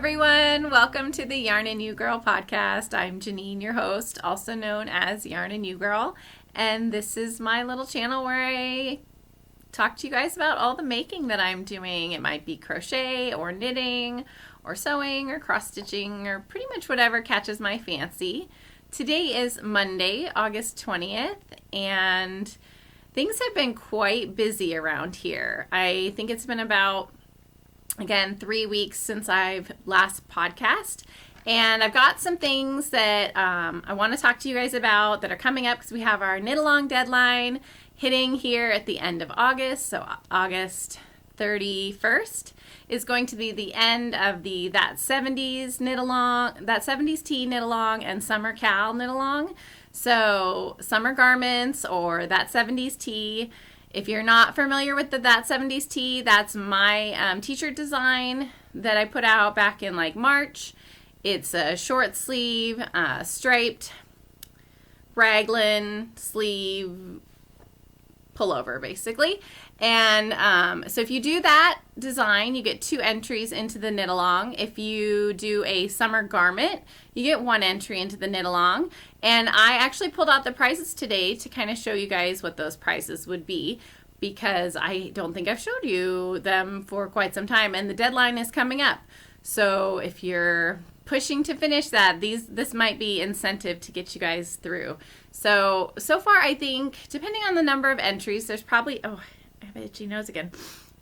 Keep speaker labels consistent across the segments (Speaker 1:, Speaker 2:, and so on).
Speaker 1: everyone. Welcome to the Yarn and You Girl podcast. I'm Janine, your host, also known as Yarn and You Girl. And this is my little channel where I talk to you guys about all the making that I'm doing. It might be crochet or knitting or sewing or cross stitching or pretty much whatever catches my fancy. Today is Monday, August 20th, and things have been quite busy around here. I think it's been about, again, 3 weeks since I've last podcast, and I've got some things that I want to talk to you guys about that are coming up because we have our knit along deadline hitting here at the end of August. So August 31st is going to be the end of the That 70s knit along, That 70s Tea knit along, and Summer Cal knit along. So summer garments or That 70s Tea. If you're not familiar with the That 70s Tea, that's my t-shirt design that I put out back in like March. It's a short sleeve, striped raglan sleeve pullover basically. And so if you do that design, you get 2 entries into the knit along. If you do a summer garment, you get 1 entry into the knit along. And I actually pulled out the prices today to kind of show you guys what those prices would be, because I don't think I've showed you them for quite some time, and the deadline is coming up. So if you're pushing to finish that, this might be incentive to get you guys through. So far I think, depending on the number of entries, there's probably, oh, I have an itchy nose again.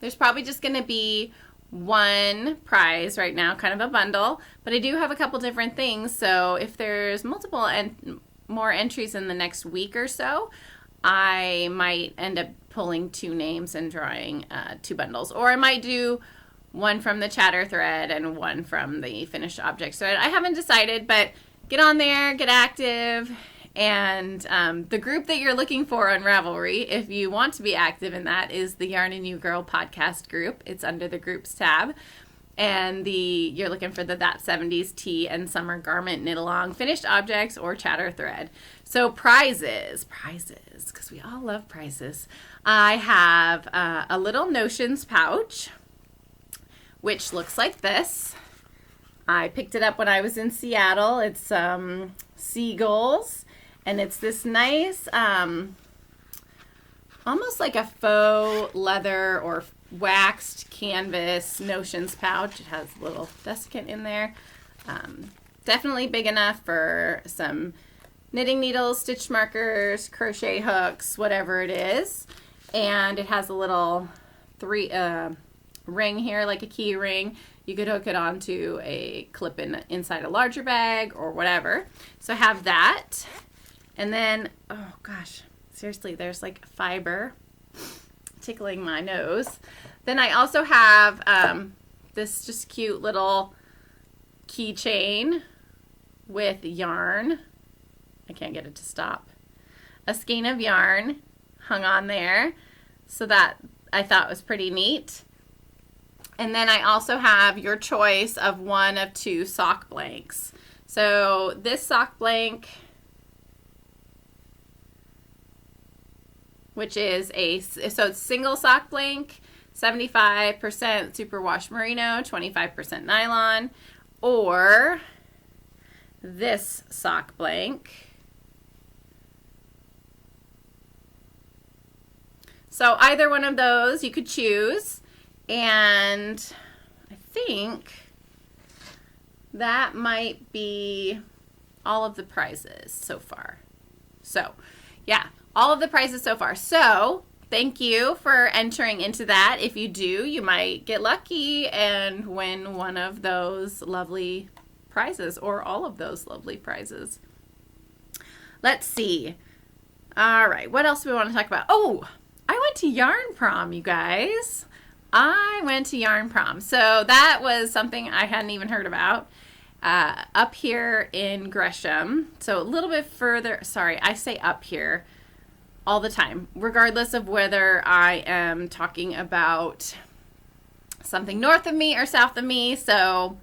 Speaker 1: There's probably just going to be 1 prize right now, kind of a bundle, but I do have a couple different things. So if there's multiple and more entries in the next week or so, I might end up pulling 2 names and drawing 2 bundles, or I might do 1 from the chatter thread and 1 from the finished object thread. I haven't decided, but get on there, get active. And the group that you're looking for on Ravelry, if you want to be active in that, is the Yarn and You Girl podcast group. It's under the groups tab. And you're looking for the That 70s Tea and Summer Garment Knit Along, finished objects, or chatter thread. So prizes, because we all love prizes. I have a little Notions pouch, which looks like this. I picked it up when I was in Seattle. It's seagulls. And it's this nice, almost like a faux leather or waxed canvas Notions pouch. It has a little desiccant in there. Definitely big enough for some knitting needles, stitch markers, crochet hooks, whatever it is. And it has a little ring here, like a key ring. You could hook it onto a clip inside a larger bag or whatever. So I have that. And then, oh gosh, seriously, there's like fiber tickling my nose. Then I also have this just cute little keychain with yarn. I can't get it to stop. A skein of yarn hung on there. So that I thought was pretty neat. And then I also have your choice of 1 of 2 sock blanks. So this sock blank, which is so it's single sock blank, 75% superwash merino, 25% nylon, or this sock blank. So either one of those you could choose, and I think that might be all of the prizes so far. So yeah, all of the prizes so far. So thank you for entering into that. If you do, you might get lucky and win one of those lovely prizes, or all of those lovely prizes. Let's see. All right, what else do we want to talk about? Oh, I went to yarn prom, you guys. I went to yarn prom. So that was something I hadn't even heard about. Up here in Gresham. So a little bit further. Sorry, I say up here all the time, regardless of whether I am talking about something north of me or south of me. So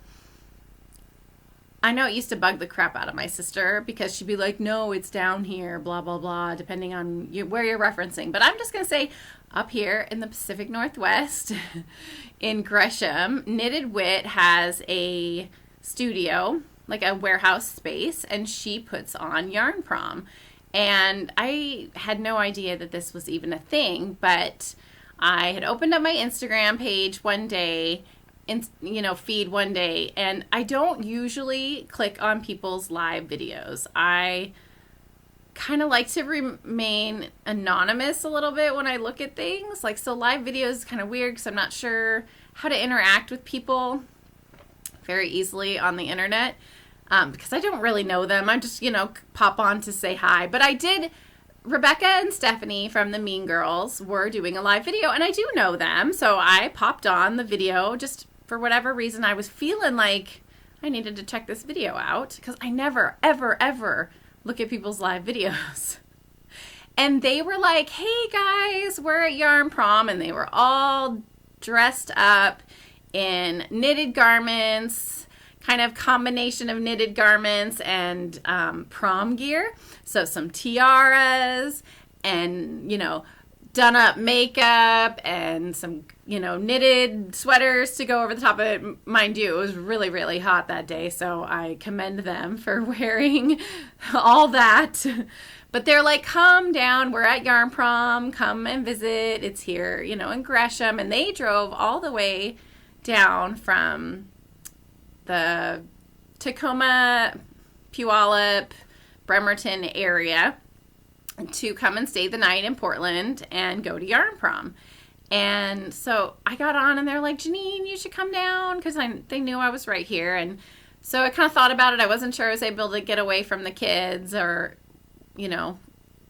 Speaker 1: I know it used to bug the crap out of my sister because she'd be like, no, it's down here, blah, blah, blah, depending on where you're referencing. But I'm just going to say up here in the Pacific Northwest in Gresham, Knitted Wit has a studio, like a warehouse space, and she puts on Yarn Prom. And I had no idea that this was even a thing, but I had opened up my Instagram page one day, feed one day, and I don't usually click on people's live videos. I kind of like to remain anonymous a little bit when I look at things. Like, so live videos is kind of weird because I'm not sure how to interact with people very easily on the internet. Because I don't really know them. I just, pop on to say hi. But I did, Rebecca and Stephanie from the Mean Girls were doing a live video, and I do know them. So I popped on the video just for whatever reason. I was feeling like I needed to check this video out because I never, ever, ever look at people's live videos. And they were like, hey guys, we're at Yarn Prom, and they were all dressed up in knitted garments, kind of combination of knitted garments and prom gear. So some tiaras and, done up makeup and some, knitted sweaters to go over the top of it. Mind you, it was really, really hot that day. So I commend them for wearing all that. But they're like, come down. We're at Yarn Prom. Come and visit. It's here, in Gresham. And they drove all the way down from the Tacoma, Puyallup, Bremerton area to come and stay the night in Portland and go to Yarn Prom. And so I got on and they're like, Janine, you should come down, because they knew I was right here. And so I kind of thought about it. I wasn't sure I was able to get away from the kids or,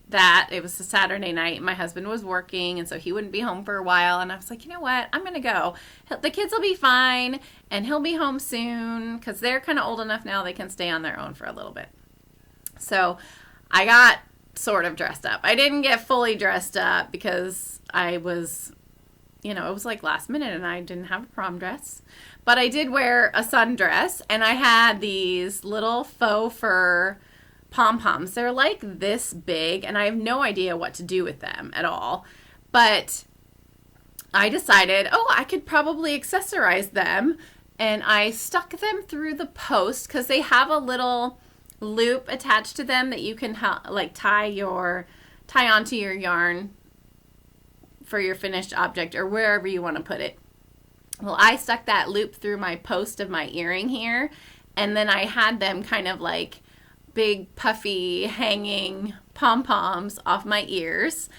Speaker 1: that. It was a Saturday night. My husband was working, and so he wouldn't be home for a while. And I was like, you know what? I'm going to go. The kids will be fine, and he'll be home soon because they're kind of old enough now they can stay on their own for a little bit. So I got sort of dressed up. I didn't get fully dressed up because I was, it was like last minute, and I didn't have a prom dress. But I did wear a sundress, and I had these little faux fur pom-poms. They're like this big, and I have no idea what to do with them at all. But I decided, I could probably accessorize them, and I stuck them through the post because they have a little loop attached to them that you can tie onto your yarn for your finished object or wherever you want to put it. Well, I stuck that loop through my post of my earring here, and then I had them kind of like big puffy hanging pom-poms off my ears.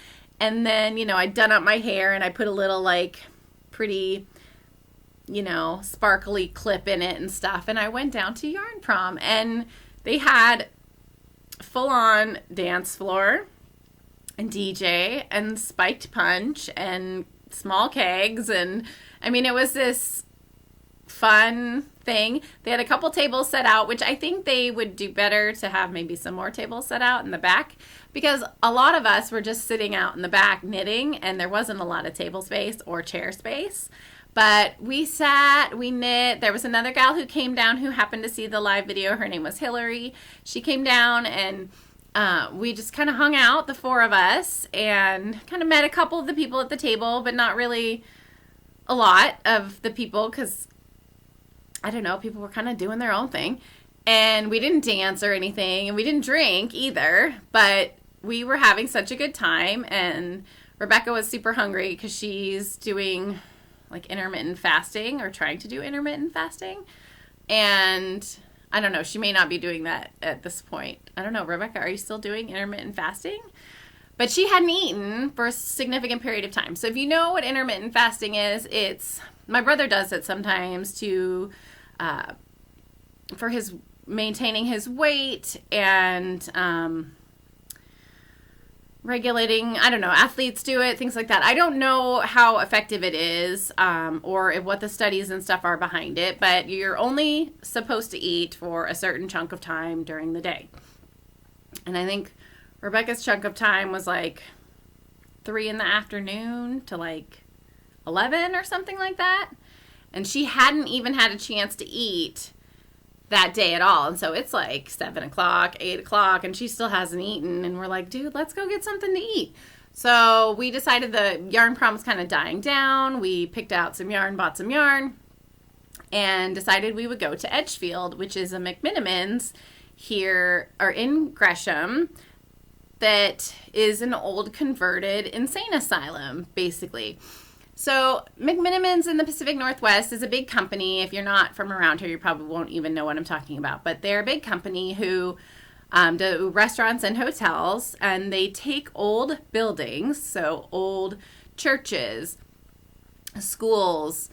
Speaker 1: And then, I'd done up my hair and I put a little like pretty, sparkly clip in it and stuff. And I went down to Yarn Prom, and they had full on dance floor and DJ and spiked punch and small kegs. And I mean, it was this fun thing. They had a couple tables set out, which I think they would do better to have maybe some more tables set out in the back, because a lot of us were just sitting out in the back knitting, and there wasn't a lot of table space or chair space. But we sat, we knit. There was another gal who came down who happened to see the live video. Her name was Hillary. She came down, and we just kind of hung out, the four of us, and kind of met a couple of the people at the table, but not really a lot of the people because, I don't know, people were kind of doing their own thing. And we didn't dance or anything, and we didn't drink either, but we were having such a good time. And Rebecca was super hungry because she's doing like intermittent fasting or trying to do intermittent fasting. And I don't know, she may not be doing that at this point. I don't know, Rebecca, are you still doing intermittent fasting? But she hadn't eaten for a significant period of time. So if you know what intermittent fasting is, my brother does it sometimes to for his maintaining his weight and regulating, I don't know, athletes do it, things like that. I don't know how effective it is or what the studies and stuff are behind it, but you're only supposed to eat for a certain chunk of time during the day. And I think Rebecca's chunk of time was like 3 p.m. to like 11 or something like that. And she hadn't even had a chance to eat that day at all. And so it's like 7 o'clock, 8 o'clock, and she still hasn't eaten. And we're like, dude, let's go get something to eat. So we decided the yarn prom was kind of dying down. We picked out some yarn, bought some yarn, and decided we would go to Edgefield, which is a McMenamins here, or in Gresham, that is an old converted insane asylum, basically. So McMenamins in the Pacific Northwest is a big company. If you're not from around here, you probably won't even know what I'm talking about. But they're a big company who do restaurants and hotels, and they take old buildings, so old churches, schools,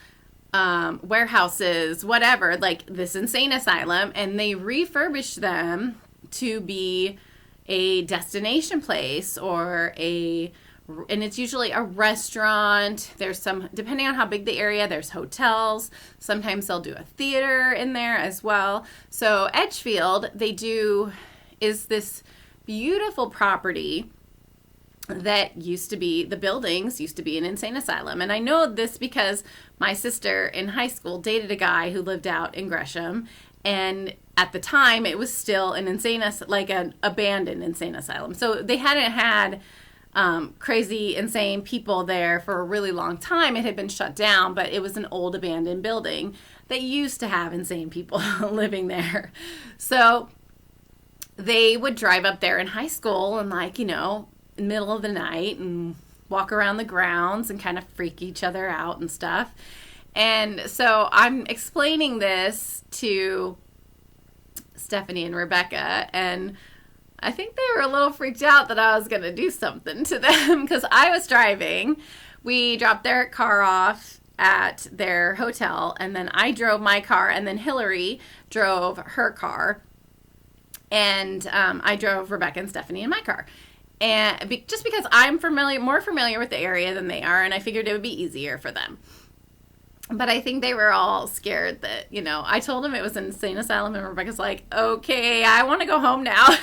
Speaker 1: warehouses, whatever, like this insane asylum, and they refurbish them to be a destination place and it's usually a restaurant. There's some, depending on how big the area, there's hotels. Sometimes they'll do a theater in there as well. So Edgefield, is this beautiful property that the buildings used to be an insane asylum. And I know this because my sister in high school dated a guy who lived out in Gresham, and at the time it was still an abandoned insane asylum. So they hadn't had crazy, insane people there for a really long time. It had been shut down, but it was an old abandoned building that used to have insane people living there. So they would drive up there in high school and middle of the night and walk around the grounds and kind of freak each other out and stuff. And so I'm explaining this to Stephanie and Rebecca, and I think they were a little freaked out that I was going to do something to them because I was driving. We dropped their car off at their hotel, and then I drove my car, and then Hillary drove her car, and I drove Rebecca and Stephanie in my car. And just because I'm more familiar with the area than they are, and I figured it would be easier for them. But I think they were all scared that, I told them it was an insane asylum, and Rebecca's like, okay, I want to go home now.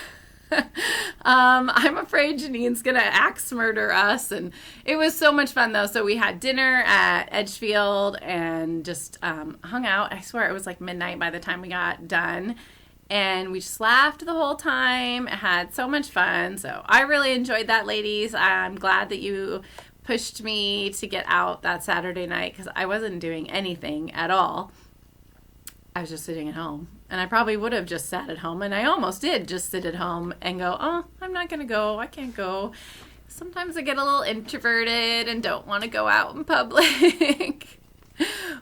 Speaker 1: I'm afraid Janine's going to axe murder us. And it was so much fun, though. So we had dinner at Edgefield and just hung out. I swear it was like midnight by the time we got done. And we just laughed the whole time, had so much fun. So I really enjoyed that, ladies. I'm glad that you pushed me to get out that Saturday night because I wasn't doing anything at all. I was just sitting at home. And I probably would have just sat at home. And I almost did just sit at home and go, oh, I'm not going to go. I can't go. Sometimes I get a little introverted and don't want to go out in public.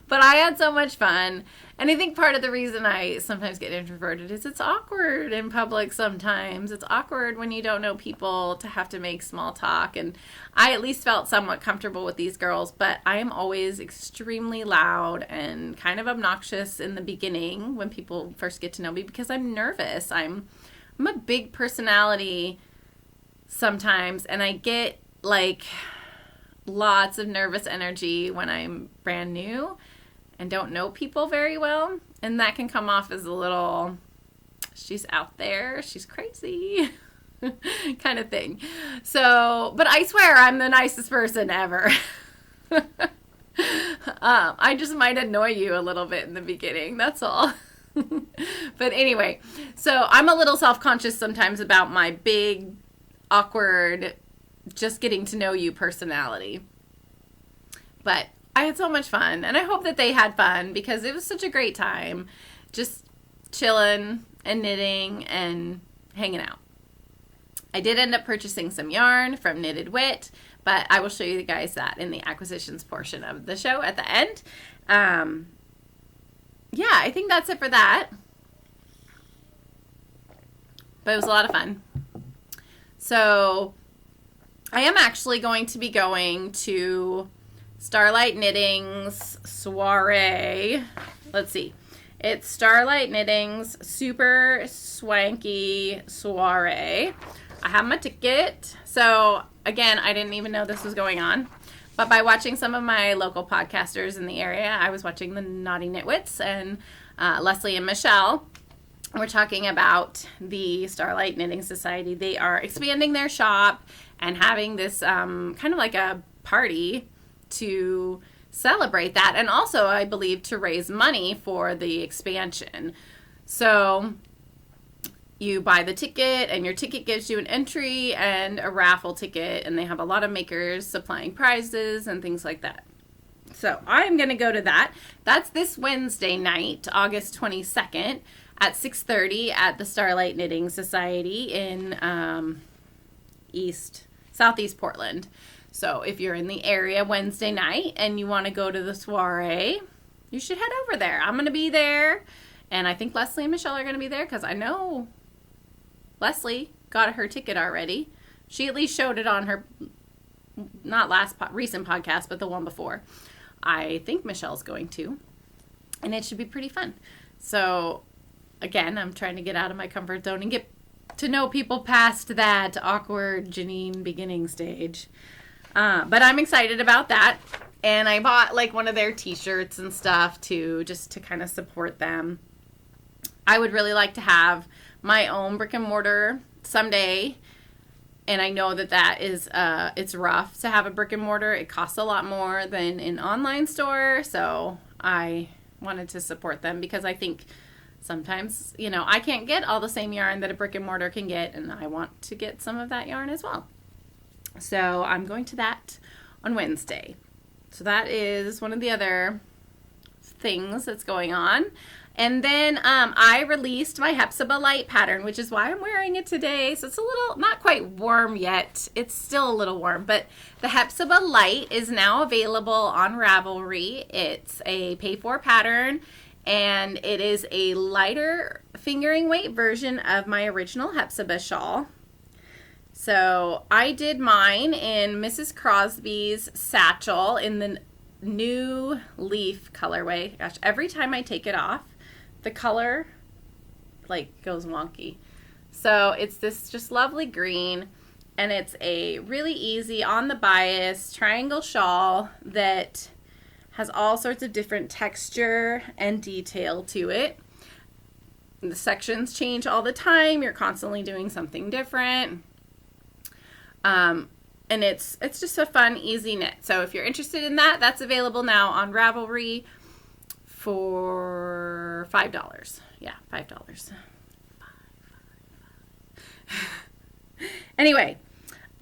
Speaker 1: But I had so much fun. And I think part of the reason I sometimes get introverted is it's awkward in public sometimes. It's awkward when you don't know people to have to make small talk. And I at least felt somewhat comfortable with these girls, but I am always extremely loud and kind of obnoxious in the beginning when people first get to know me because I'm nervous. I'm a big personality sometimes, and I get lots of nervous energy when I'm brand new and don't know people very well, and that can come off as a little, she's out there, she's crazy kind of thing. So, but I swear I'm the nicest person ever. I just might annoy you a little bit in the beginning, that's all. But anyway, so I'm a little self-conscious sometimes about my big, awkward, just getting to know you personality. But I had so much fun, and I hope that they had fun because it was such a great time just chilling and knitting and hanging out. I did end up purchasing some yarn from Knitted Wit, but I will show you guys that in the acquisitions portion of the show at the end. Yeah, I think that's it for that. But it was a lot of fun. So I am actually going to be going to Starlight Knitting's soiree. Let's see. It's Starlight Knitting's super swanky soiree. I have my ticket. So again, I didn't even know this was going on. But by watching some of my local podcasters in the area, I was watching the Naughty Knitwits and Leslie and Michelle. We're talking about the Starlight Knitting Society. They are expanding their shop and having this kind of like a party to celebrate that, and also I believe to raise money for the expansion. So you buy the ticket, and your ticket gives you an entry and a raffle ticket, and they have a lot of makers supplying prizes and things like that. So I'm going to go to that. That's this Wednesday night, August 22nd at 6:30 at the Starlight Knitting Society in Southeast Portland. So if you're in the area Wednesday night and you want to go to the soiree, you should head over there. I'm going to be there, and I think Leslie and Michelle are going to be there because I know Leslie got her ticket already. She at least showed it on her, not recent podcast, but the one before. I think Michelle's going to, and it should be pretty fun. So again, I'm trying to get out of my comfort zone and get to know people past that awkward Janine beginning stage. But I'm excited about that. And I bought like one of their t-shirts and stuff too, just to kind of support them. I would really like to have my own brick and mortar someday. And I know that is, it's rough to have a brick and mortar. It costs a lot more than an online store. So I wanted to support them because I think sometimes, I can't get all the same yarn that a brick and mortar can get. And I want to get some of that yarn as well. So I'm going to that on Wednesday. So that is one of the other things that's going on. And then I released my Hepzibah Light pattern, which is why I'm wearing it today. So it's a little, not quite warm yet. It's still a little warm, but the Hepzibah Light is now available on Ravelry. It's a pay-for pattern, and it is a lighter fingering weight version of my original Hepzibah shawl. So I did mine in Mrs. Crosby's satchel in the new leaf colorway. Gosh, every time I take it off, the color goes wonky. So it's this just lovely green, and it's a really easy on the bias triangle shawl that has all sorts of different texture and detail to it. The sections change all the time. You're constantly doing something different. And it's just a fun, easy knit. So if you're interested in that, that's available now on Ravelry for $5. Yeah, $5. Anyway,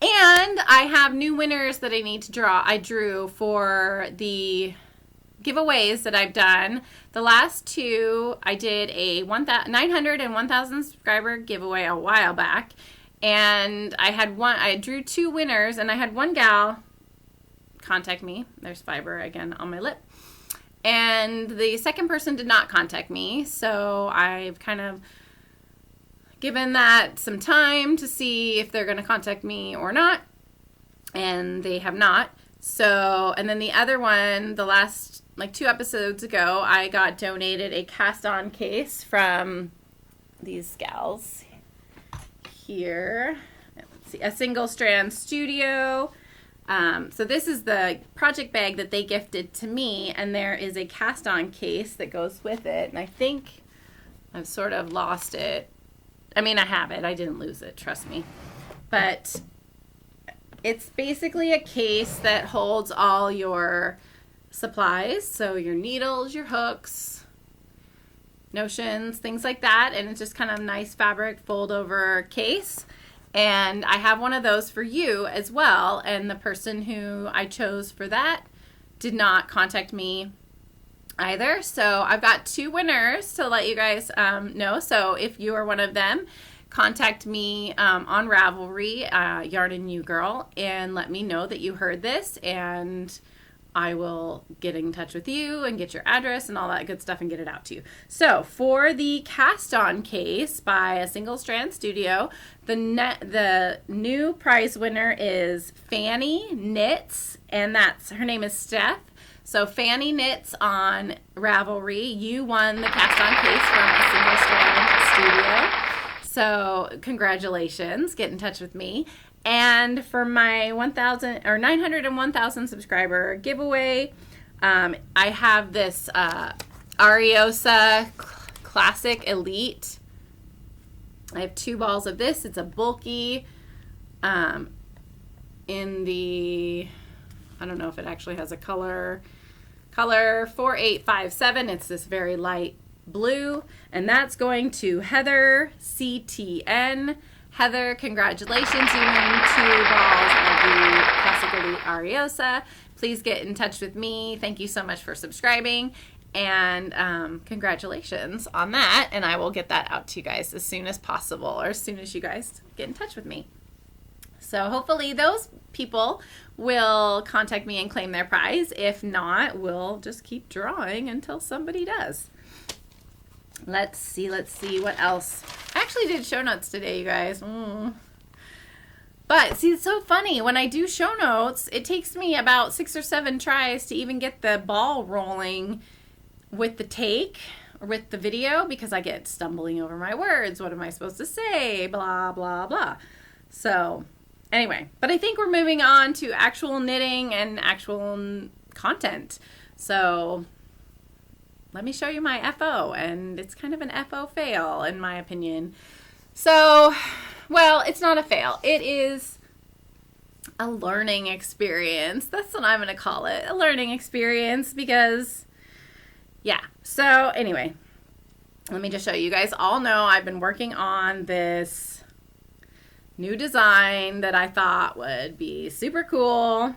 Speaker 1: and I have new winners that I need to draw. I drew for the giveaways that I've done. The last two, I did a 900 and 1,000 subscriber giveaway a while back. And I drew two winners, and I had one gal contact me. There's fiber again on my lip. And the second person did not contact me, so I've kind of given that some time to see if they're going to contact me or not, and they have not. So, and then the other one, the last, 2 episodes ago, I got donated a cast-on case from these gals here. Let's see, a Single Strand Studio. So this is the project bag that they gifted to me, and there is a cast-on case that goes with it, and I think I've sort of lost it. I mean, I have it. I didn't lose it, trust me. But it's basically a case that holds all your supplies, so your needles, your hooks, notions, things like that, and it's just kind of nice fabric fold-over case. And I have one of those for you as well, and the person who I chose for that did not contact me either. So I've got 2 winners to let you guys know. So if you are one of them, contact me on Ravelry, yarnandewegirl, and let me know that you heard this, and I will get in touch with you and get your address and all that good stuff and get it out to you. So for the cast-on case by a Single Strand Studio, the new prize winner is Fanny Knits, and her name is Steph. So Fanny Knits on Ravelry, you won the cast-on case from a Single Strand Studio. So congratulations, get in touch with me. And for my 900 and 1,000 subscriber giveaway, I have this Ariosa Classic Elite. I have 2 balls of this. It's a bulky in the, I don't know if it actually has a color 4857. It's this very light blue, and that's going to HeatherCtn. Heather, congratulations, you win 2 balls of the Classic Elite Ariosa. Please get in touch with me. Thank you so much for subscribing, and congratulations on that, and I will get that out to you guys as soon as possible, or as soon as you guys get in touch with me. So hopefully those people will contact me and claim their prize. If not, we'll just keep drawing until somebody does. Let's see what else. I actually did show notes today, you guys. But see, it's so funny. When I do show notes, it takes me about 6 or 7 tries to even get the ball rolling with the take or with the video, because I get stumbling over my words. What am I supposed to say? Blah, blah, blah. So anyway, but I think we're moving on to actual knitting and actual content. So let me show you my FO, and it's kind of an FO fail in my opinion. So, well, it's not a fail. It is a learning experience. That's what I'm going to call it, a learning experience, because, yeah. So anyway, let me just show you. You guys all know I've been working on this new design that I thought would be super cool.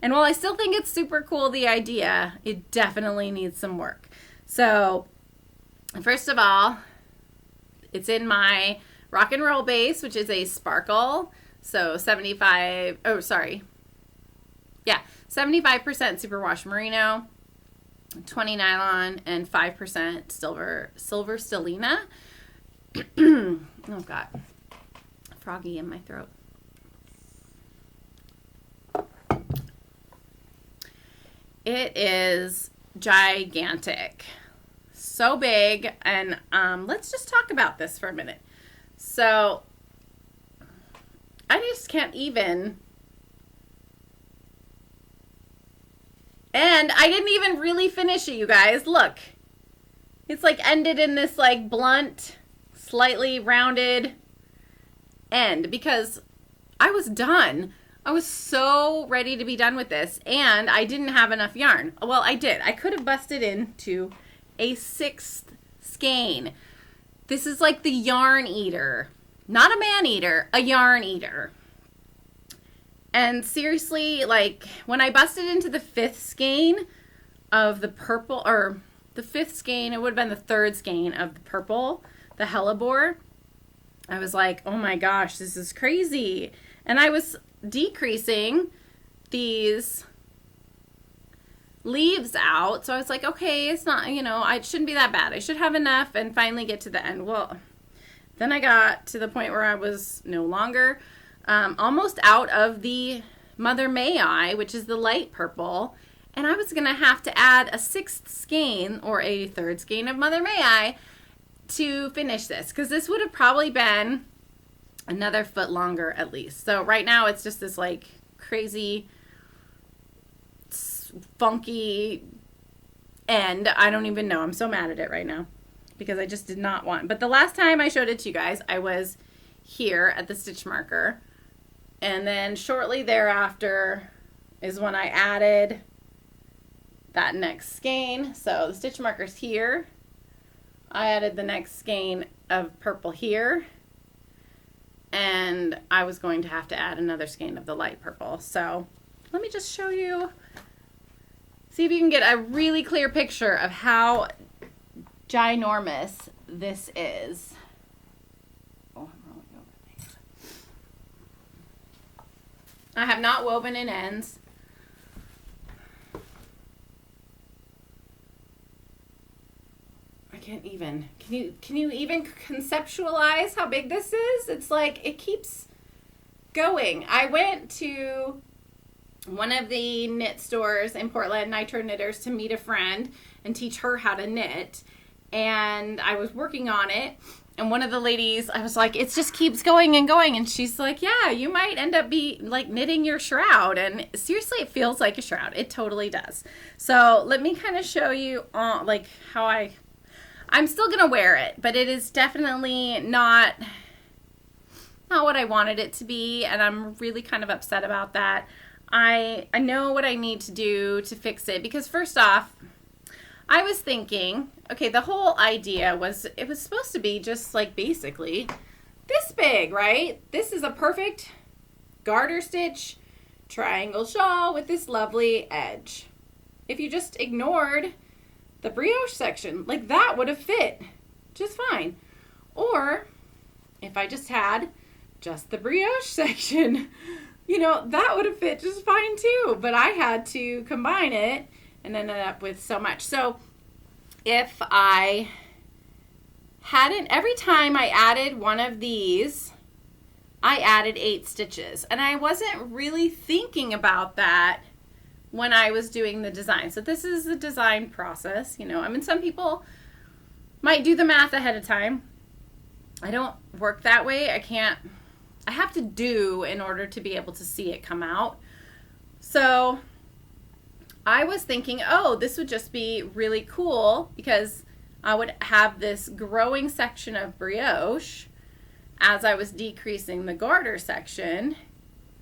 Speaker 1: And while I still think it's super cool, the idea, it definitely needs some work. So first of all, it's in my rock and roll base, which is a sparkle. So 75% superwash merino, 20 nylon, and 5% silver stellina. Oh God, froggy in my throat. It is gigantic, so big, and let's just talk about this for a minute. So I just can't even, and I didn't even really finish it, you guys. Look, it's like ended in this like blunt, slightly rounded end, because I was done. I was so ready to be done with this, and I didn't have enough yarn. Well, I did. I could have busted into a 6th skein. This is like the yarn eater. Not a man eater, a yarn eater. And seriously, like, when I busted into the 5th skein of the purple, or the 5th skein, it would have been the 3rd skein of the purple, the Hellebore, I was like, oh my gosh, this is crazy. And I was decreasing these leaves out, so I was like, okay, it's not, you know, it shouldn't be that bad. I should have enough, and finally get to the end. Well, then I got to the point where I was no longer almost out of the Mother May I, which is the light purple, and I was gonna have to add a 6th skein or a 3rd skein of Mother May I to finish this, because this would have probably been another foot longer at least. So right now it's just this like crazy funky end. I don't even know. I'm so mad at it right now because I just did not want. But the last time I showed it to you guys, I was here at the stitch marker, and then shortly thereafter is when I added that next skein. So the stitch marker's here. I added the next skein of purple here, and I was going to have to add another skein of the light purple. So let me just show you, see if you can get a really clear picture of how ginormous this is. Oh, I'm rolling over things. I have not woven in ends. I can't even. Can you even conceptualize how big this is? It's like it keeps going. I went to one of the knit stores in Portland, Nitro Knitters, to meet a friend and teach her how to knit. And I was working on it, and one of the ladies, I was like, it just keeps going and going, and she's like, yeah, you might end up like knitting your shroud. And seriously, it feels like a shroud. It totally does. So let me kind of show you like how I'm still gonna wear it, but it is definitely not what I wanted it to be, and I'm really kind of upset about that. I know what I need to do to fix it, because first off, I was thinking, okay, the whole idea was it was supposed to be just like basically this big, right? This is a perfect garter stitch triangle shawl with this lovely edge. If you just ignored the brioche section, like that would have fit just fine. Or if I just had just the brioche section, you know, that would have fit just fine too. But I had to combine it and ended up with so much. So if I hadn't, every time I added one of these, I added 8 stitches. And I wasn't really thinking about that when I was doing the design. So this is the design process, you know. I mean, some people might do the math ahead of time. I don't work that way. I have to do in order to be able to see it come out. So I was thinking, oh, this would just be really cool because I would have this growing section of brioche as I was decreasing the garter section,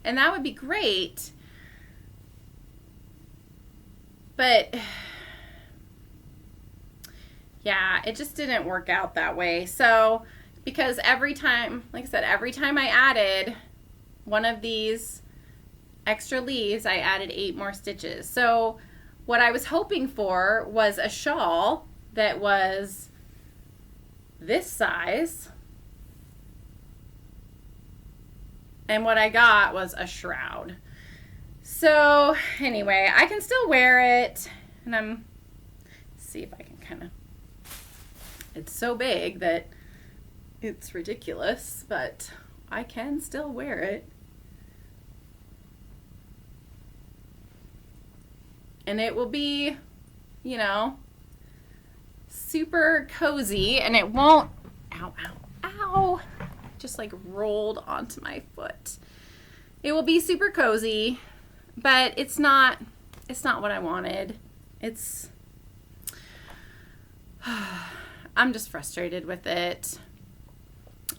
Speaker 1: and that would be great. But yeah, it just didn't work out that way. So because every time, like I said, every time I added one of these extra leaves, I added 8 more stitches. So what I was hoping for was a shawl that was this size, and what I got was a shroud. So anyway, I can still wear it, and see if I can kind of, it's so big that it's ridiculous, but I can still wear it. And it will be, you know, super cozy, and it won't, ow, ow, ow, just like rolled onto my foot. It will be super cozy, but it's not what I wanted. I'm just frustrated with it.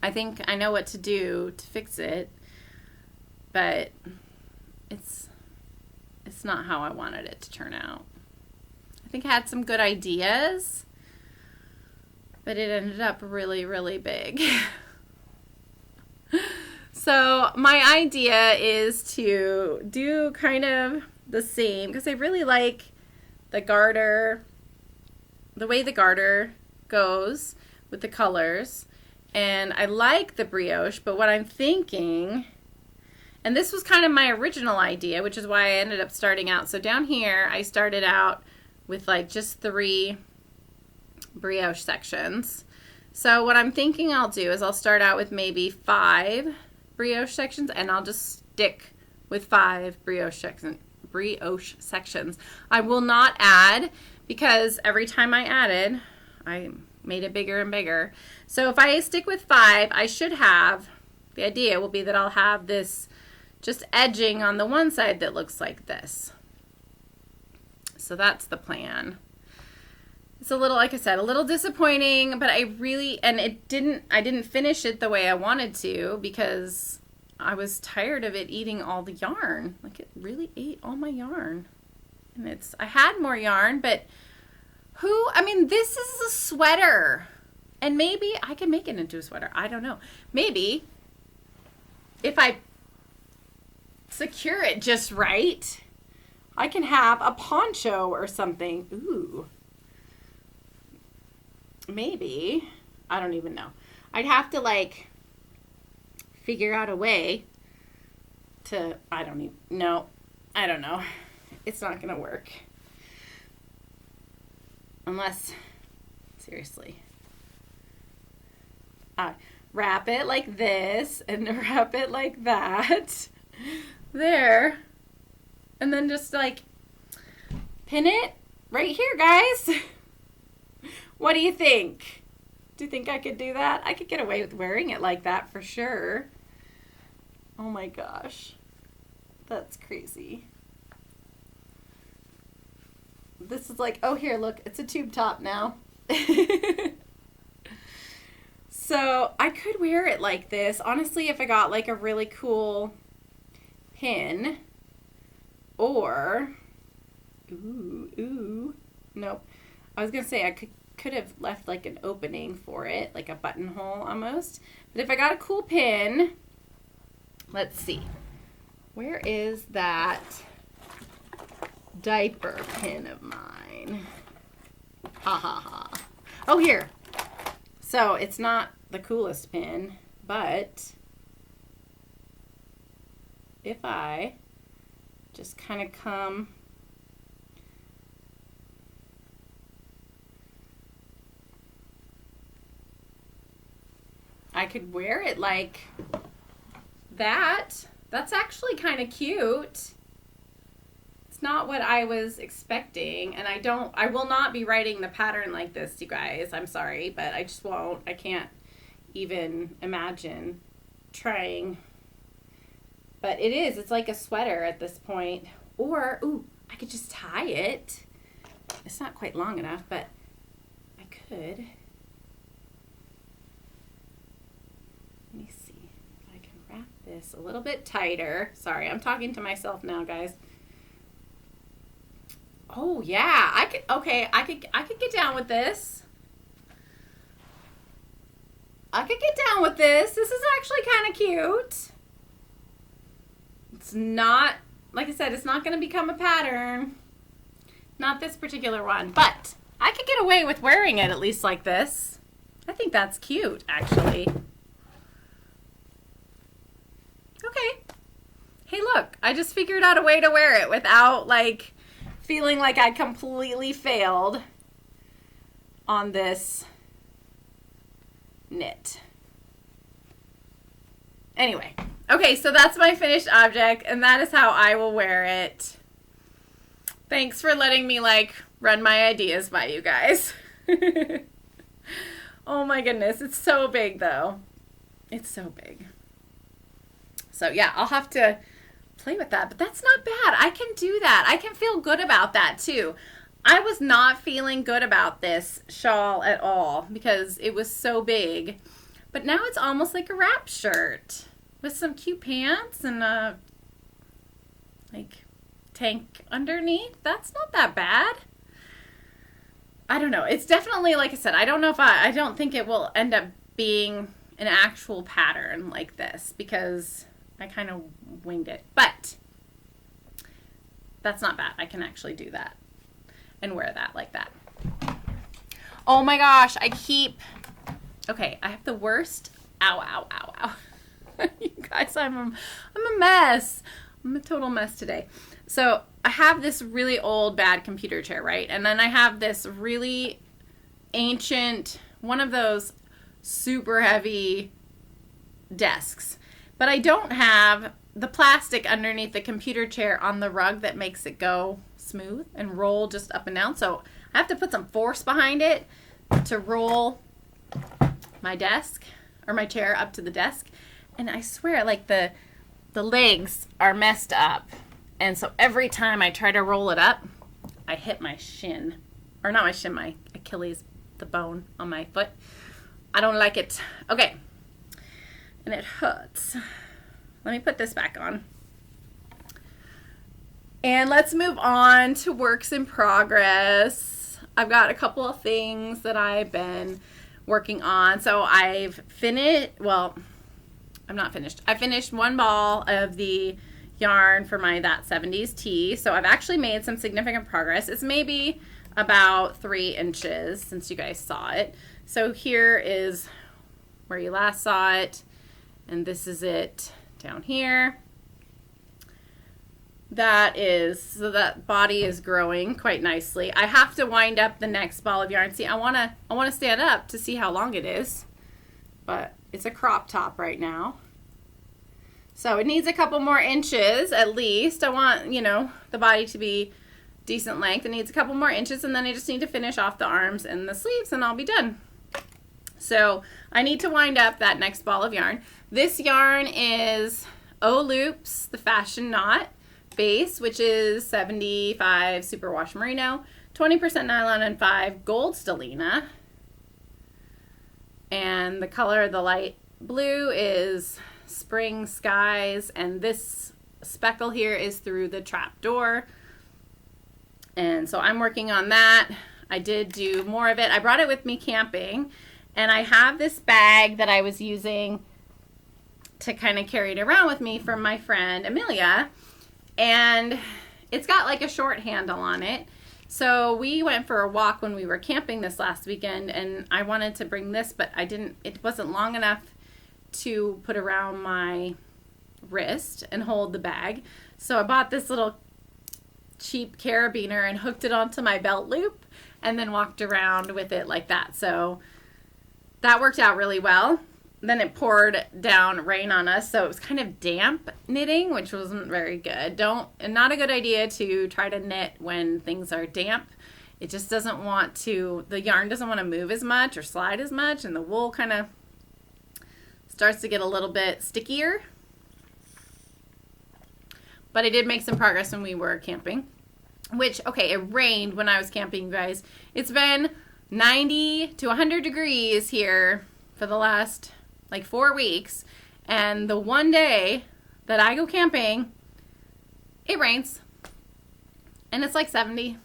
Speaker 1: I think I know what to do to fix it, but it's not how I wanted it to turn out. I think I had some good ideas, but it ended up really, really big. So my idea is to do kind of the same, because I really like the garter, the way the garter goes with the colors, and I like the brioche, but what I'm thinking, and this was kind of my original idea, which is why I ended up starting out. So down here, I started out with like just 3 brioche sections. So what I'm thinking I'll do is I'll start out with maybe 5 brioche sections, and I'll just stick with 5 brioche sections. I will not add, because every time I added, I made it bigger and bigger. So if I stick with 5, I should have, the idea will be that I'll have this just edging on the one side that looks like this. So that's the plan. It's a little, like I said, a little disappointing, but I didn't finish it the way I wanted to, because I was tired of it eating all the yarn. Like, it really ate all my yarn. And I had more yarn, but this is a sweater, and maybe I can make it into a sweater. I don't know. Maybe if I secure it just right, I can have a poncho or something. Ooh. Maybe. I don't even know. I'd have to like figure out a way to, I don't know. It's not gonna work. Unless, seriously, I wrap it like this and wrap it like that. There. And then just like pin it right here, guys. What do you think? Do you think I could do that? I could get away with wearing it like that for sure. Oh my gosh. That's crazy. This is like, oh, here, look, it's a tube top now. So I could wear it like this. Honestly, if I got like a really cool pin, or, nope. I was going to say I could have left like an opening for it, like a buttonhole almost. But if I got a cool pin, let's see. Where is that diaper pin of mine? Ha ha ha. Oh, here. So it's not the coolest pin, but if I just kind of come I could wear it like that. That's actually kind of cute. It's not what I was expecting, and I will not be writing the pattern like this, you guys. I'm sorry, but I just won't. I can't even imagine trying. But it's like a sweater at this point. Or, ooh, I could just tie it. It's not quite long enough, but I could. Let me see if I can wrap this a little bit tighter. Sorry, I'm talking to myself now, guys. Oh yeah, I could get down with this. I could get down with this. This is actually kind of cute. It's not, like I said, it's not going to become a pattern. Not this particular one, but I could get away with wearing it at least like this. I think that's cute, actually. Okay. Hey, look, I just figured out a way to wear it without, like, feeling like I completely failed on this knit. Anyway, okay, so that's my finished object, and that is how I will wear it. Thanks for letting me, like, run my ideas by you guys. Oh my goodness, it's so big, though. It's so big. So, yeah, I'll have to play with that, but that's not bad. I can do that. I can feel good about that, too. I was not feeling good about this shawl at all because it was so big. But now it's almost like a wrap shirt with some cute pants and a like tank underneath. That's not that bad. I don't know. It's definitely, like I said, I don't think it will end up being an actual pattern like this because I kind of winged it. But that's not bad. I can actually do that and wear that like that. Oh my gosh, okay, I have the worst, ow. You guys, I'm a mess. I'm a total mess today. So I have this really old, bad computer chair, right? And then I have this really ancient, one of those super heavy desks. But I don't have the plastic underneath the computer chair on the rug that makes it go smooth and roll just up and down. So I have to put some force behind it to roll my desk or my chair up to the desk. And I swear, like the legs are messed up. And so every time I try to roll it up, I hit my shin. Or not my shin, my Achilles, the bone on my foot. I don't like it. Okay. And it hurts. Let me put this back on. And let's move on to works in progress. I've got a couple of things that I've been working on. So I've finished, well, I'm not finished. I finished one ball of the yarn for my That 70s tee. So I've actually made some significant progress. It's maybe about 3 inches since you guys saw it. So here is where you last saw it. And this is it down here. So that body is growing quite nicely. I have to wind up the next ball of yarn. See, I wanna stand up to see how long it is, but it's a crop top right now. So it needs a couple more inches at least. I want, the body to be decent length. It needs a couple more inches, and then I just need to finish off the arms and the sleeves, and I'll be done. So I need to wind up that next ball of yarn. This yarn is O Loops, the Fashion Knot base, which is 75 superwash merino, 20% nylon, and 5 gold stellina. And the color of the light blue is Spring Skies, and this speckle here is through the Trapdoor. And so I'm working on that. I did do more of it. I brought it with me camping, and I have this bag that I was using to kind of carry it around with me from my friend Amelia, and it's got like a short handle on it. So we went for a walk when we were camping this last weekend, and I wanted to bring this, but it wasn't long enough to put around my wrist and hold the bag. So I bought this little cheap carabiner and hooked it onto my belt loop and then walked around with it like that. So that worked out really well. Then it poured down rain on us, so it was kind of damp knitting, which wasn't very good. Not a good idea to try to knit when things are damp. It just doesn't want to, the yarn doesn't want to move as much or slide as much, and the wool kind of starts to get a little bit stickier. But I did make some progress when we were camping, which, okay, it rained when I was camping, you guys. It's been 90 to 100 degrees here for the last like 4 weeks, and the one day that I go camping, it rains, and it's like 70,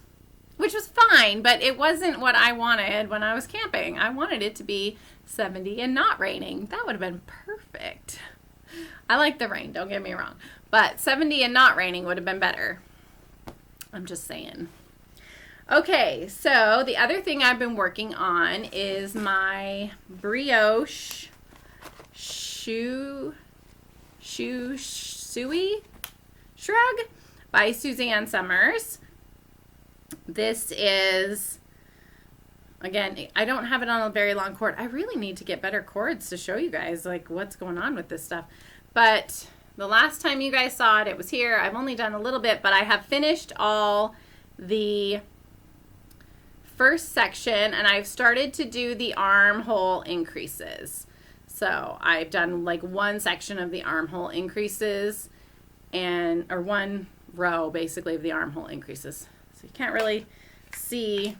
Speaker 1: which was fine, but it wasn't what I wanted when I was camping. I wanted it to be 70 and not raining. That would have been perfect. I like the rain, don't get me wrong, but 70 and not raining would have been better. I'm just saying. Okay, so the other thing I've been working on is my Brioche Shusui Shrug by Suzanne Sommers. This is, again, I don't have it on a very long cord. I really need to get better cords to show you guys like what's going on with this stuff. But the last time you guys saw it, it was here. I've only done a little bit, but I have finished all the first section, and I've started to do the armhole increases. So I've done like one section of the armhole increases, or one row basically of the armhole increases. So you can't really see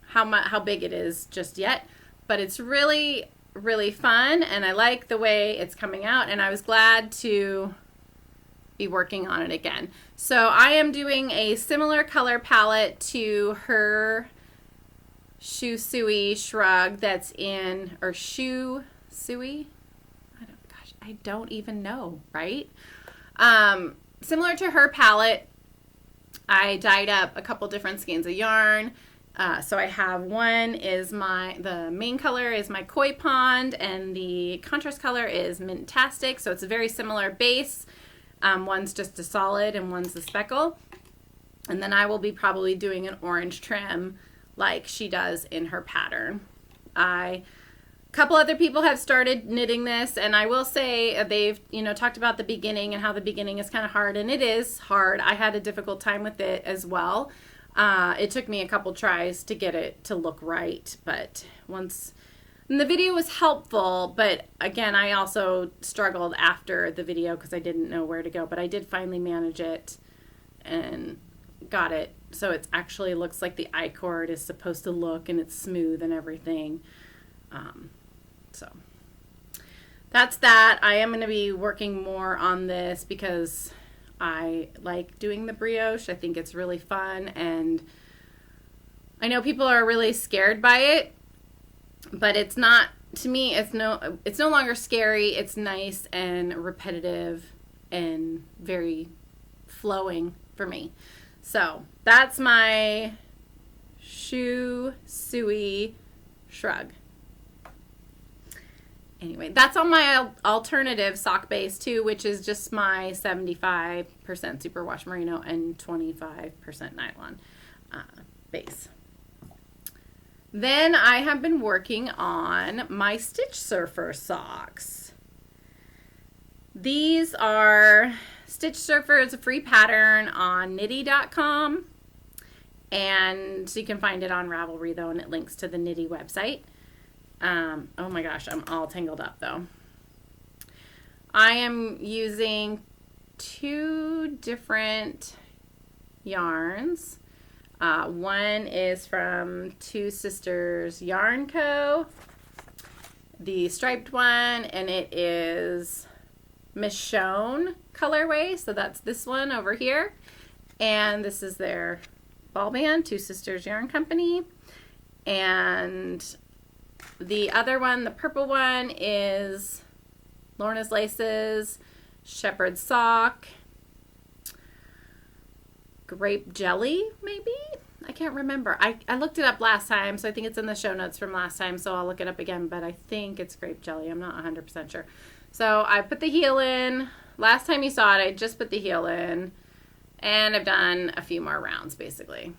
Speaker 1: how big it is just yet, but it's really, really fun, and I like the way it's coming out, and I was glad to be working on it again. So I am doing a similar color palette to her Shusui Shrug that's in, or Shusui? I don't even know, right? Similar to her palette, I dyed up a couple different skeins of yarn. So I have one is the main color is my Koi Pond, and the contrast color is Mintastic. So it's a very similar base. One's just a solid and one's the speckle. And then I will be probably doing an orange trim like she does in her pattern. A couple other people have started knitting this, and I will say they've talked about the beginning and how the beginning is kind of hard, and it is hard. I had a difficult time with it as well. It took me a couple tries to get it to look right, but and the video was helpful, but again, I also struggled after the video because I didn't know where to go, but I did finally manage it and got it so it actually looks like the I-cord is supposed to look, and it's smooth and everything. So that's that. I am going to be working more on this because I like doing the brioche. I think it's really fun, and I know people are really scared by it, but it's not, to me, it's no longer scary. It's nice and repetitive and very flowing for me. So that's my Shusui Shrug. Anyway, that's on my alternative sock base too, which is just my 75% superwash merino and 25% nylon base. Then I have been working on my Stitch Surfer socks. These are Stitch Surfer is a free pattern on knitty.com, and you can find it on Ravelry though, and it links to the Knitty website. Oh my gosh, I'm all tangled up though. I am using 2 different yarns. One is from Two Sisters Yarn Co., the striped one, and it is Michonne colorway, so that's this one over here. And this is their ball band, Two Sisters Yarn Company. And the other one, the purple one, is Lorna's Laces, Shepherd's Sock, Grape Jelly, maybe? I can't remember. I looked it up last time, so I think it's in the show notes from last time, so I'll look it up again, but I think it's Grape Jelly. I'm not 100% sure. So I put the heel in. Last time you saw it, I just put the heel in, and I've done a few more rounds, basically.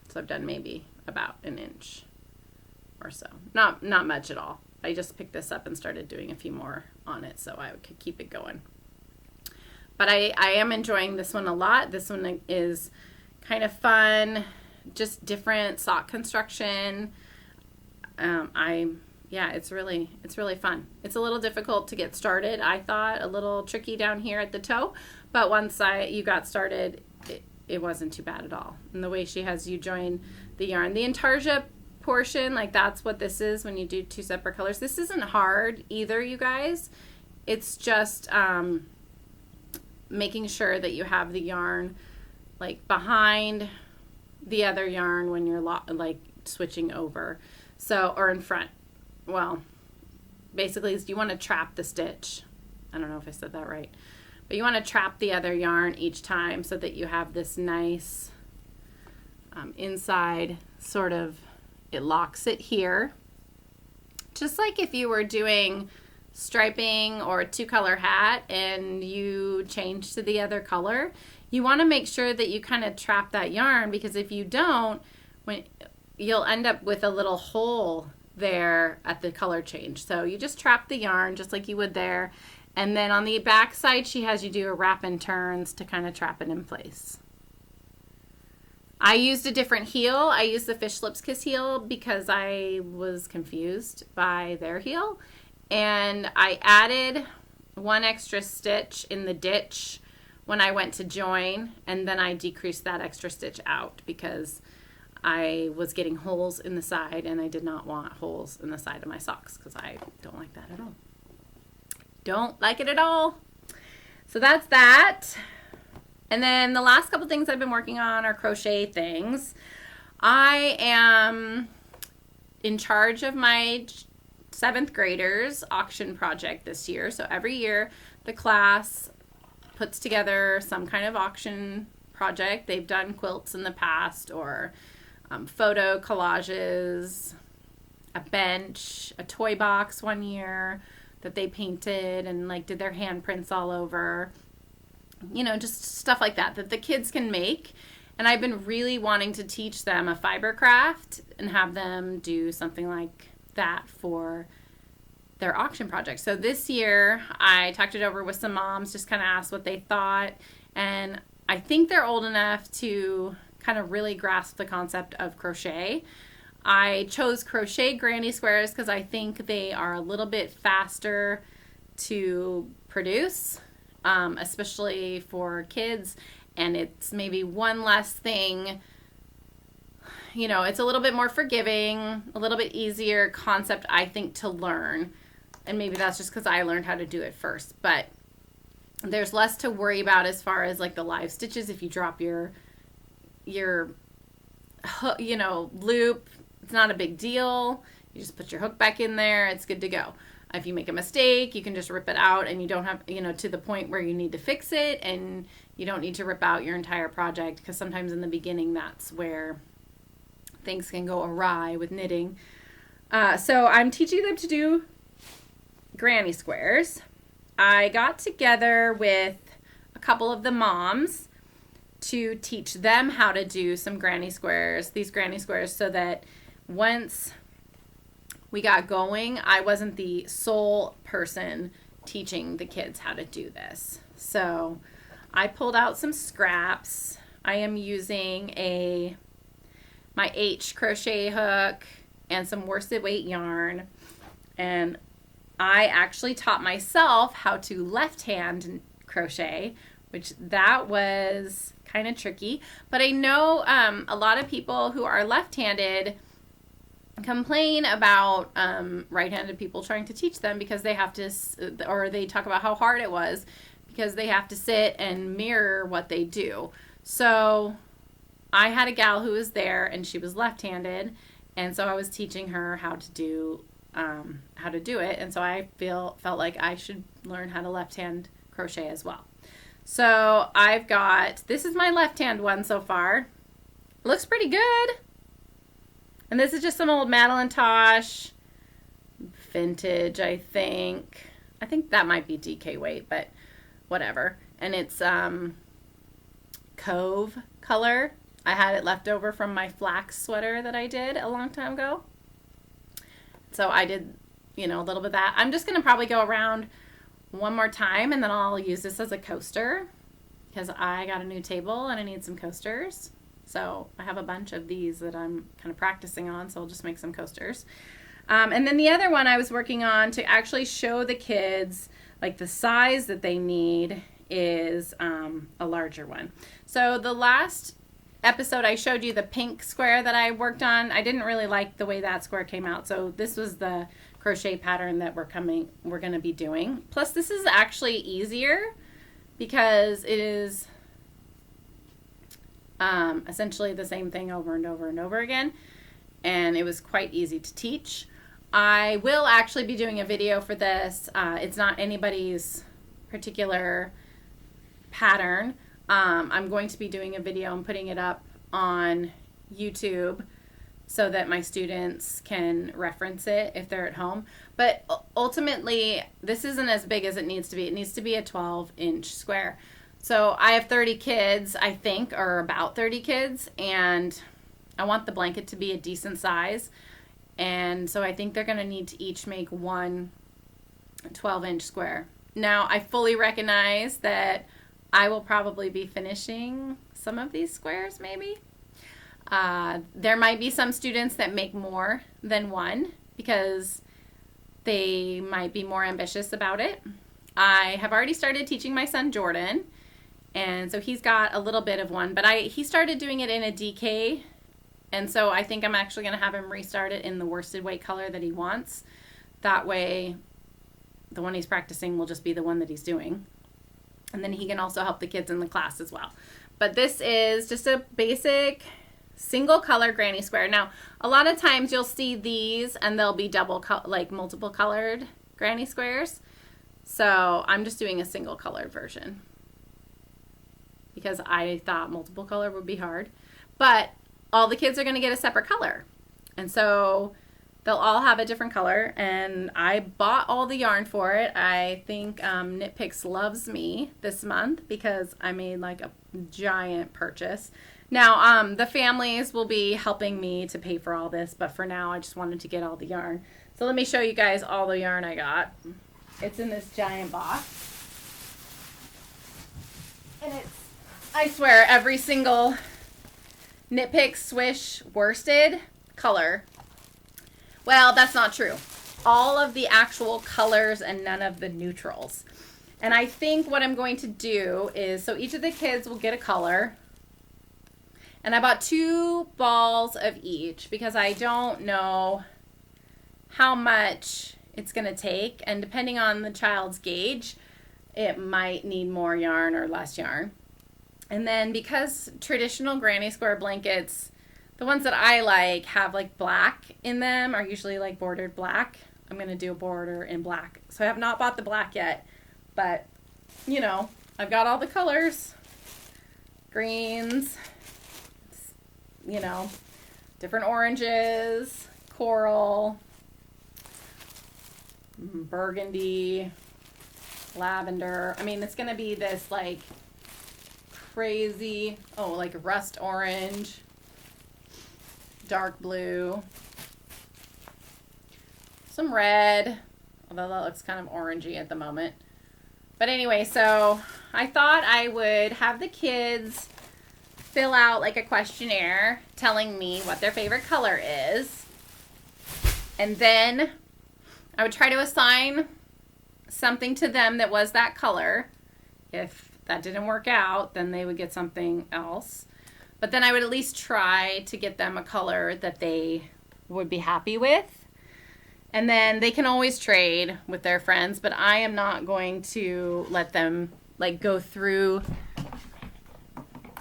Speaker 1: So I've done maybe about an inch or so. Not much at all. I just picked this up and started doing a few more on it so I could keep it going. But I am enjoying this one a lot. This one is kind of fun, just different sock construction. It's really fun. It's a little difficult to get started. I thought a little tricky down here at the toe, but once you got started, it wasn't too bad at all. And the way she has you join the yarn, the intarsia portion, like that's what this is when you do two separate colors. This isn't hard either, you guys. It's just making sure that you have the yarn like behind the other yarn when you're like switching over, so, or in front. Well, basically you want to trap the stitch. I don't know if I said that right, but you want to trap the other yarn each time so that you have this nice inside sort of, it locks it here. Just like if you were doing striping or a two-color hat and you change to the other color, you want to make sure that you kind of trap that yarn, because if you don't, you'll end up with a little hole there at the color change. So you just trap the yarn just like you would there, and then on the back side she has you do a wrap and turns to kind of trap it in place. I used a different heel. I used the Fish Lips Kiss heel because I was confused by their heel, and I added one extra stitch in the ditch when I went to join, and then I decreased that extra stitch out because I was getting holes in the side, and I did not want holes in the side of my socks because I don't like that at all. Don't like it at all. So that's that. And then the last couple things I've been working on are crochet things. I am in charge of my 7th graders auction project this year. So every year the class puts together some kind of auction project. They've done quilts in the past, or photo collages, a bench, a toy box one year that they painted and like did their handprints all over. You know, just stuff like that the kids can make. And I've been really wanting to teach them a fiber craft and have them do something like that for their auction project. So this year I talked it over with some moms, just kind of asked what they thought, and I think they're old enough to kind of really grasp the concept of crochet. I chose crochet granny squares because I think they are a little bit faster to produce, especially for kids, and it's maybe one less thing. You know, it's a little bit more forgiving, a little bit easier concept, I think, to learn. And maybe that's just because I learned how to do it first. But there's less to worry about as far as like the live stitches. If you drop your you know, loop, it's not a big deal. You just put your hook back in there. It's good to go. If you make a mistake, you can just rip it out, and you don't have, you know, to the point where you need to fix it, and you don't need to rip out your entire project, because sometimes in the beginning that's where things can go awry with knitting. So I'm teaching them to do granny squares. I got together with a couple of the moms to teach them how to do some granny squares, these granny squares, so that once we got going, I wasn't the sole person teaching the kids how to do this. So I pulled out some scraps. I am using my H crochet hook and some worsted weight yarn, and I actually taught myself how to left hand crochet, which that was kind of tricky. But I know a lot of people who are left-handed complain about right-handed people trying to teach them because they have to, or they talk about how hard it was because they have to sit and mirror what they do. So I had a gal who was there, and she was left-handed, and so I was teaching her how to do it, and so I felt like I should learn how to left-hand crochet as well. So I've got, this is my left-hand one so far. Looks pretty good. And this is just some old Madeline Tosh vintage, I think. I think that might be DK weight, but whatever. And it's Cove color. I had it left over from my flax sweater that I did a long time ago. So I did, a little bit of that. I'm just going to probably go around one more time, and then I'll use this as a coaster because I got a new table and I need some coasters. So I have a bunch of these that I'm kind of practicing on, so I'll just make some coasters. And then the other one I was working on to actually show the kids like the size that they need is a larger one. So the last episode I showed you the pink square that I worked on. I didn't really like the way that square came out, so this was the crochet pattern that we're going to be doing. Plus this is actually easier because it is essentially the same thing over and over and over again, and it was quite easy to teach. I will actually be doing a video for this. It's not anybody's particular pattern. I'm going to be doing a video and putting it up on YouTube so that my students can reference it if they're at home. But ultimately, this isn't as big as it needs to be. It needs to be a 12-inch square. So I have 30 kids, I think, or about 30 kids, and I want the blanket to be a decent size. And so I think they're going to need to each make one 12-inch square. Now, I fully recognize that I will probably be finishing some of these squares, maybe. There might be some students that make more than one because they might be more ambitious about it. I have already started teaching my son Jordan, and so he's got a little bit of one, but he started doing it in a DK, and so I think I'm actually going to have him restart it in the worsted weight color that he wants. That way, the one he's practicing will just be the one that he's doing. And then he can also help the kids in the class as well. But this is just a basic single color granny square. Now, a lot of times you'll see these and they'll be multiple colored granny squares. So I'm just doing a single colored version because I thought multiple color would be hard. But all the kids are going to get a separate color. And so they'll all have a different color, and I bought all the yarn for it. I think Knit Picks loves me this month because I made like a giant purchase. Now, the families will be helping me to pay for all this, but for now I just wanted to get all the yarn. So let me show you guys all the yarn I got. It's in this giant box. And it's, I swear, every single Knit Picks Swish worsted color. Well, that's not true. All of the actual colors and none of the neutrals. And I think what I'm going to do is, so each of the kids will get a color. And I bought 2 balls of each because I don't know how much it's going to take. And depending on the child's gauge, it might need more yarn or less yarn. And then because traditional granny square blankets, the ones that I like have like black in them, are usually like bordered black. I'm going to do a border in black. So I have not bought the black yet, but I've got all the colors, greens, different oranges, coral, burgundy, lavender. I mean, it's going to be this like crazy, like rust orange, dark blue, some red, although that looks kind of orangey at the moment. But anyway, so I thought I would have the kids fill out like a questionnaire telling me what their favorite color is. And then I would try to assign something to them that was that color. If that didn't work out, then they would get something else. But then I would at least try to get them a color that they would be happy with. And then they can always trade with their friends, but I am not going to let them like go through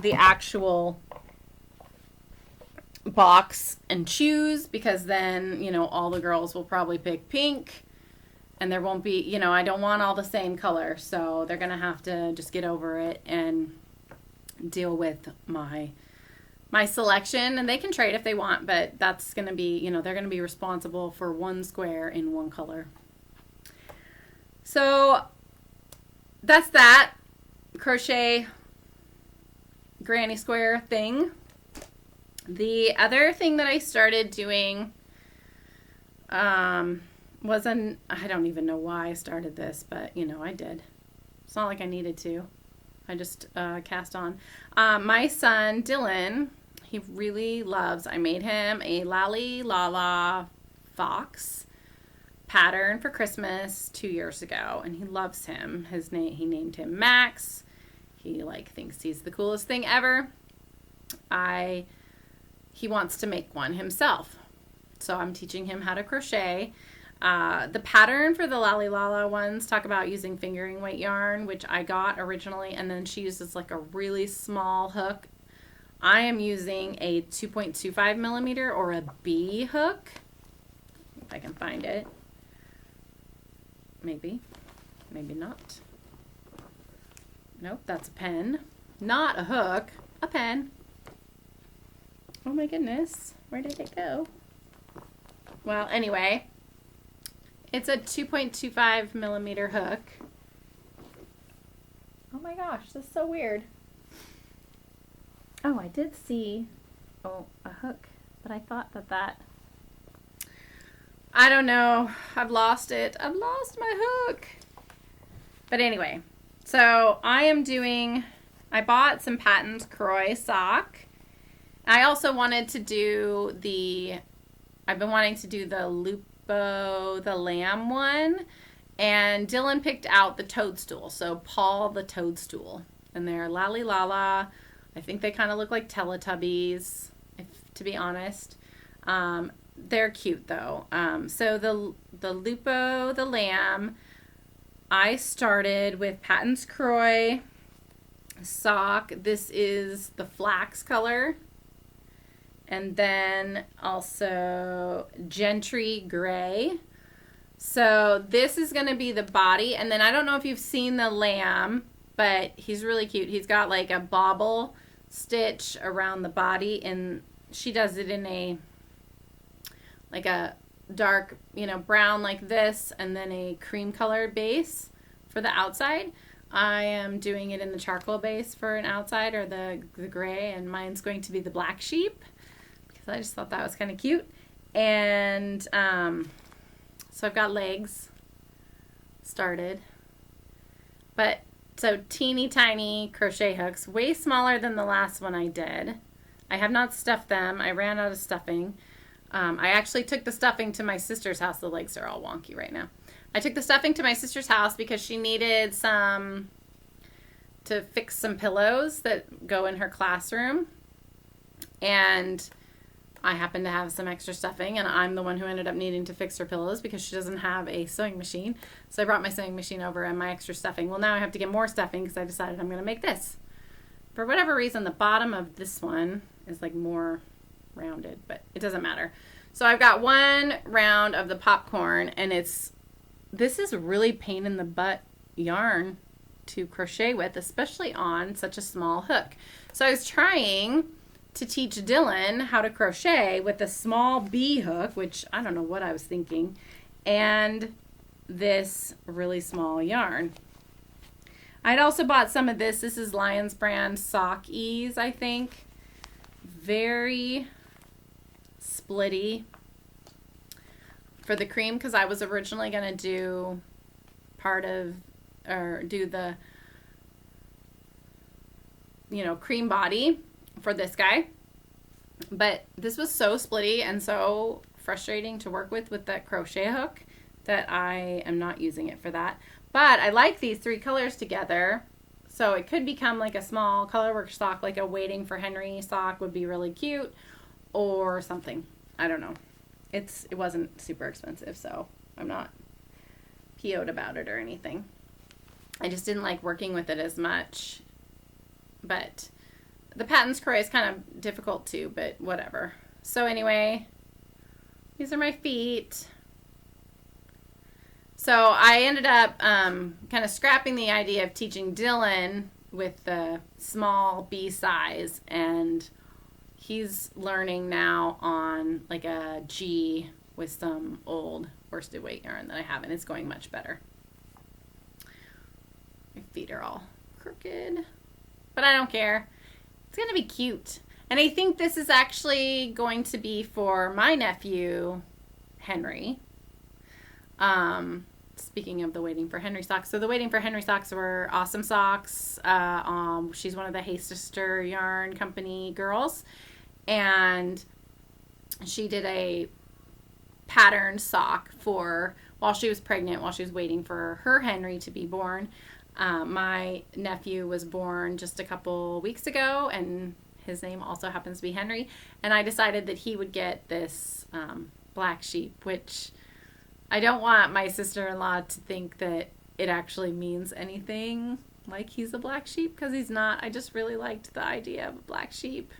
Speaker 1: the actual box and choose, because then, you know, all the girls will probably pick pink and there won't be, you know, I don't want all the same color. So they're going to have to just get over it and deal with my selection, and they can trade if they want, but that's going to be, you know, they're going to be responsible for one square in one color. So that's that crochet granny square thing. The other thing that I started doing was I don't even know why I started this, but you know, I did. It's not like I needed to. I just cast on. My son Dylan, he really loves, I made him a Lalylala fox pattern for Christmas 2 years ago, and he loves him. He named him Max. He thinks he's the coolest thing ever. He wants to make one himself, so I'm teaching him how to crochet. The pattern for the Lalylala ones talk about using fingering weight yarn, which I got originally, and then she uses like a really small hook. I am using a 2.25 millimeter or a B hook, if I can find it. Maybe not. Nope, that's a pen. Not a hook, a pen. Oh my goodness, where did it go? Well, anyway, it's a 2.25 millimeter hook. Oh my gosh, this is so weird. Oh, I did see, a hook, but I thought that, I don't know, I've lost it. I've lost my hook. But anyway, so I bought some Patons Kroy sock. I also wanted to do I've been wanting to do the Lupo the Lamb one, and Dylan picked out the toadstool, so Paul the toadstool, and they're Lalylala. I think they kind of look like Teletubbies, to be honest. They're cute though. So the Lupo the Lamb, I started with Patons Kroy sock. This is the flax color. And then also Gentry Gray. So this is going to be the body. And then I don't know if you've seen the lamb, but he's really cute. He's got like a bobble stitch around the body, and she does it in a dark, brown like this, and then a cream colored base for the outside. I am doing it in the charcoal base for an outside, or the gray, and mine's going to be the black sheep, because I just thought that was kind of cute. And so I've got legs started, but so teeny tiny crochet hooks, way smaller than the last one I did. I have not stuffed them. I ran out of stuffing. I actually took the stuffing to my sister's house. The legs are all wonky right now. I took the stuffing to my sister's house because she needed to fix some pillows that go in her classroom. And I happen to have some extra stuffing, and I'm the one who ended up needing to fix her pillows because she doesn't have a sewing machine. So I brought my sewing machine over and my extra stuffing. Well, now I have to get more stuffing because I decided I'm going to make this. For whatever reason, the bottom of this one is like more rounded, but it doesn't matter. So I've got one round of the popcorn, and this is really pain in the butt yarn to crochet with, especially on such a small hook. So I was trying to teach Dylan how to crochet with a small B hook, which I don't know what I was thinking, and this really small yarn. I'd also bought some of this. This is Lion's brand Sock Ease, I think. Very splitty for the cream, because I was originally going to do the cream body for this guy, but this was so splitty and so frustrating to work with that crochet hook that I am not using it for that. But I like these three colors together, so it could become like a small colorwork sock, like a Waiting for Henry sock would be really cute, or something. I don't know. It wasn't super expensive, so I'm not PO'd about it or anything. I just didn't like working with it as much, but the Patons kroy is kind of difficult too, but whatever. So anyway, these are my feet. So I ended up kind of scrapping the idea of teaching Dylan with the small B size, and he's learning now on like a G with some old worsted weight yarn that I have, and it's going much better. My feet are all crooked, but I don't care. It's gonna be cute. And I think this is actually going to be for my nephew, Henry. Speaking of the Waiting for Henry socks. So the Waiting for Henry socks were awesome socks. She's one of the Hey Sister Yarn Company girls. And she did a patterned sock for while she was pregnant, while she was waiting for her Henry to be born. My nephew was born just a couple weeks ago, and his name also happens to be Henry. And I decided that he would get this black sheep, which I don't want my sister-in-law to think that it actually means anything like he's a black sheep, because he's not. I just really liked the idea of a black sheep.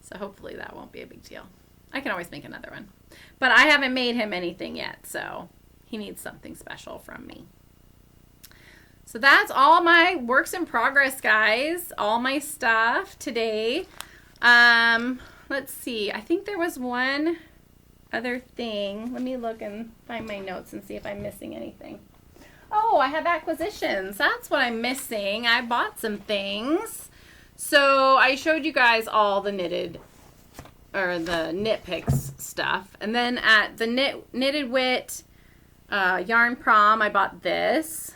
Speaker 1: So hopefully that won't be a big deal. I can always make another one. But I haven't made him anything yet, so he needs something special from me. So that's all my works in progress, guys. All my stuff today. Let's see. I think there was one other thing. Let me look and find my notes and see if I'm missing anything. Oh, I have acquisitions. That's what I'm missing. I bought some things. So I showed you guys all the knitted, or the Knit Picks stuff. And then at the Knitted Wit Yarn Prom, I bought this.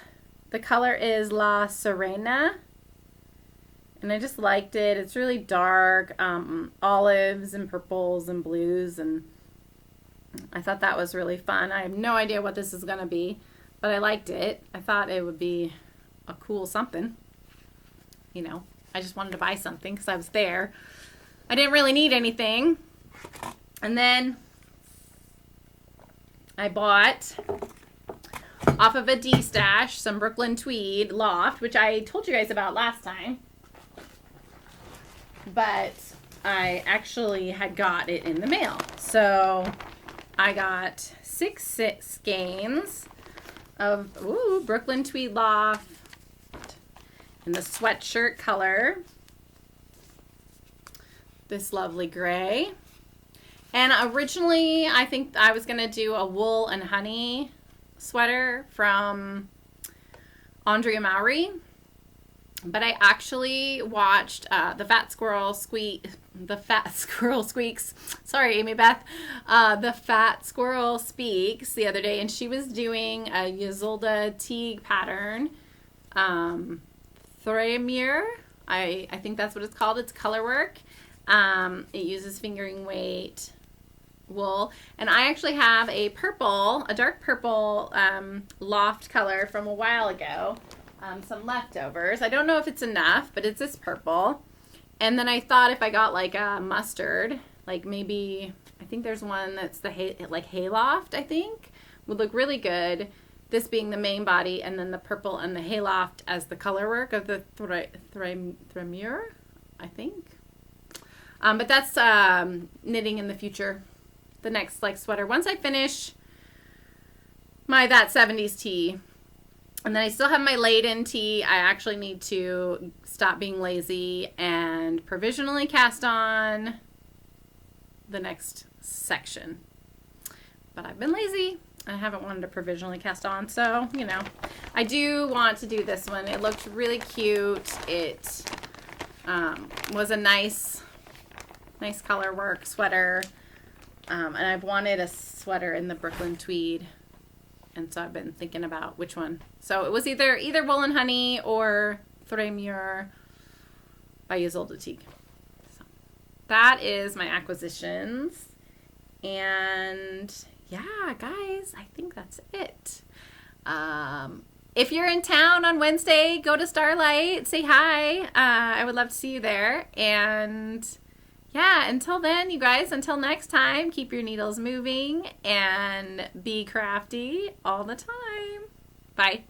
Speaker 1: The color is La Sirena. And I just liked it. It's really dark, olives and purples and blues, and I thought that was really fun. I have no idea what this is going to be, but I liked it. I thought it would be a cool something. You know, I just wanted to buy something because I was there. I didn't really need anything. And then I bought off of a D-stash some Brooklyn Tweed Loft, which I told you guys about last time. But I actually had got it in the mail. So I got six skeins of Brooklyn Tweed Loft in the sweatshirt color. This lovely gray. And originally I think I was going to do a wool and honey sweater from Andrea Mowry. But I actually watched the Fat Squirrel Squeaks. Sorry, Amy Beth. The Fat Squirrel Speaks the other day, and she was doing a Ysolda Teague pattern. Thremure, I think that's what it's called. It's color work. It uses fingering weight wool, and I actually have a dark purple loft color from a while ago. Some leftovers. I don't know if it's enough, but it's this purple. And then I thought if I got like a mustard, like maybe, I think there's one that's the hayloft, I think, would look really good. This being the main body, and then the purple and the hayloft as the color work of the Thremure, I think. But that's knitting in the future. The next sweater. Once I finish my That 70s tee, and then I still have my laid-in tee. I actually need to stop being lazy and provisionally cast on the next section. But I've been lazy. I haven't wanted to provisionally cast on, so, you know. I do want to do this one. It looked really cute. It was a nice color work sweater. And I've wanted a sweater in the Brooklyn Tweed. And so I've been thinking about which one. So it was either Wool and Honey or Thremure by Ysolda Teague. So that is my acquisitions. And yeah, guys, I think that's it. If you're in town on Wednesday, go to Starlight, say hi. I would love to see you there. And yeah, until then, you guys, until next time, keep your needles moving and be crafty all the time. Bye.